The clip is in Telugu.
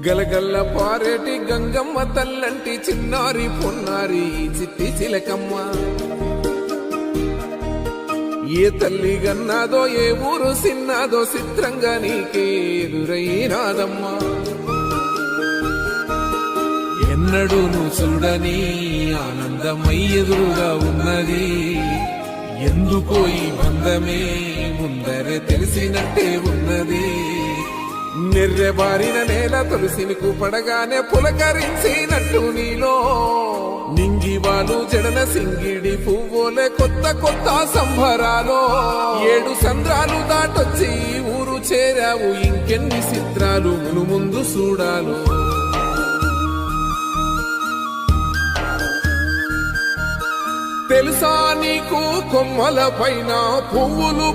గలగల్ల పారేటి గంగమ్మ తల్లంటి చిన్నారి పొన్నారి చిట్టి చిలకమ్మ. ఏ తల్లి గన్నాదో ఏ ఊరు సిన్నాదో చిత్రంగా నీకే ఎదురైనాదమ్మా. ఎన్నడూ నువ్వు చూడని ఆనందమై ఎదురుగా ఉన్నది. ఎందుకో ఈ బంధమే ముందరే తెలిసినట్టే ఉన్నది. నిర్రెబారిన నేల తులసినికు పడగానే పులకరించినట్టు నీలో నింగివాలు జడన సింగిడి పువ్వులే కొత్త కొత్త సంభరాలో. 7 సంద్రాలు దాటొచ్చి ఊరు చేరావు, ఇంకెన్ని చిత్రాలు మును ముందు చూడాలో. తెలుసా నీకు కొమ్మల పైన పువ్వులు